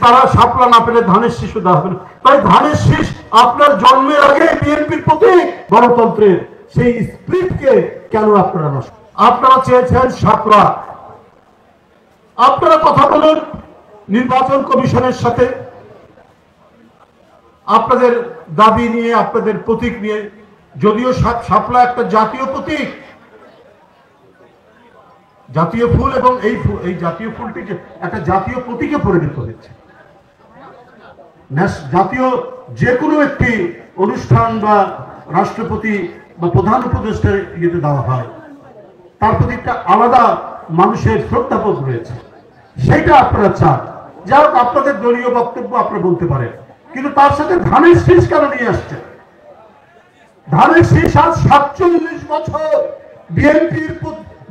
তারা শাপলা না পেলে ধানের শিশু দেওয়া হবে না। তাই ধানের শীষ আপনার জন্মের আগে বিএনপির প্রতি গণতন্ত্রের সেই স্পিরিটকে কেন আপনারা নষ্ট? আপনারা চেয়েছেন শাপলা, আপনারা কথা বলুন নির্বাচন কমিশনের সাথে আপনাদের দাবি নিয়ে, আপনাদের প্রতীক নিয়ে। যদিও শাপলা একটা জাতীয় প্রতীক, জাতীয় ফুল, এবং এই জাতীয় ফুলটি একটা জাতীয় প্রতীকে পরিণত হয়েছে। জাতীয় যে কোনো একটি অনুষ্ঠান বা রাষ্ট্রপতি বা প্রধান উপদেষ্টার ইয়েতে দেওয়া হয়, তার প্রতি একটা আলাদা মানুষের শ্রদ্ধাবোধ রয়েছে, সেটা আপনারা চান। যা হোক, আপনাদের দলীয় বক্তব্য আপনারা বলতে পারেন, কিন্তু তার সাথে ধানের শীষ কেন নিয়ে আসছে? ধানের শীষ আজ 47 বছর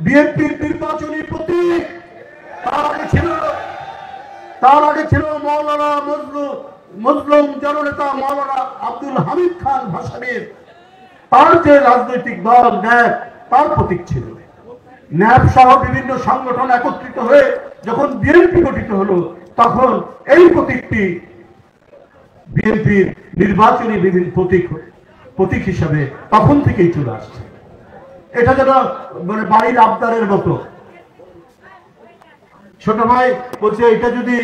বিএনপির নির্বাচনী প্রতীক। তার আগে ছিল মৌলানা মজলুম জননেতা মৌলানা আব্দুল হামিদ খান ভাসানীর, তার যে রাজনৈতিক দল ন্যাপ, তার প্রতীক ছিল। ন্যাপ সহ বিভিন্ন সংগঠন একত্রিত হয়ে যখন বিএনপি গঠিত হলো, তখন এই প্রতীকটি বিএনপির নির্বাচনী বিভিন্ন প্রতীক হিসাবে তখন থেকেই চলে আসছে। এটা যেন মানে বাড়ির আবদারের মতো। ছোট ভাই বলছে, এটা যদি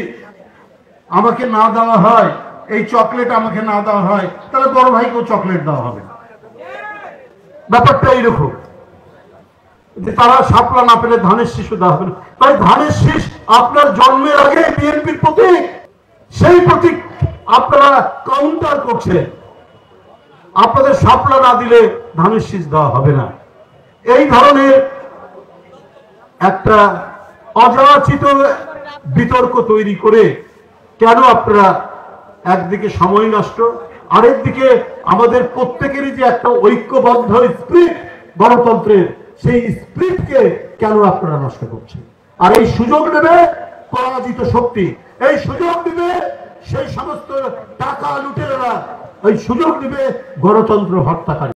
আমাকে না দেওয়া হয়, এই চকলেট আমাকে না দেওয়া হয়, তাহলে বড় ভাইকেও চকলেট দেওয়া হবে না। ব্যাপারটা এইরকম, তারা শাপলা না পেলে ধানের শিশু দেওয়া হবে না। তাই ধানের শীষ আপনার জন্মের আগে বিএনপির প্রতীক, সেই প্রতীক আপনারা কাউন্টার করছেন। আপনাদের শাপলা না দিলে ধানের শীষ দেওয়া হবে না। এই ধরনের একটা অযাচিত বিতর্ক তৈরি করে কেন আপনারা একদিকে সময় নষ্ট, আরেকদিকে আমাদের প্রত্যেকেরই যে একটা ঐক্যবদ্ধ স্পিরিট গণতন্ত্রের, সেই স্পিরিটকে কেন আপনারা নষ্ট করছেন? আর এই সুযোগ নেবে পরাজিত শক্তি, এই সুযোগ নেবে সেই সমস্ত টাকা লুটেরা, এই সুযোগ নেবে গণতন্ত্র হত্যাকারী।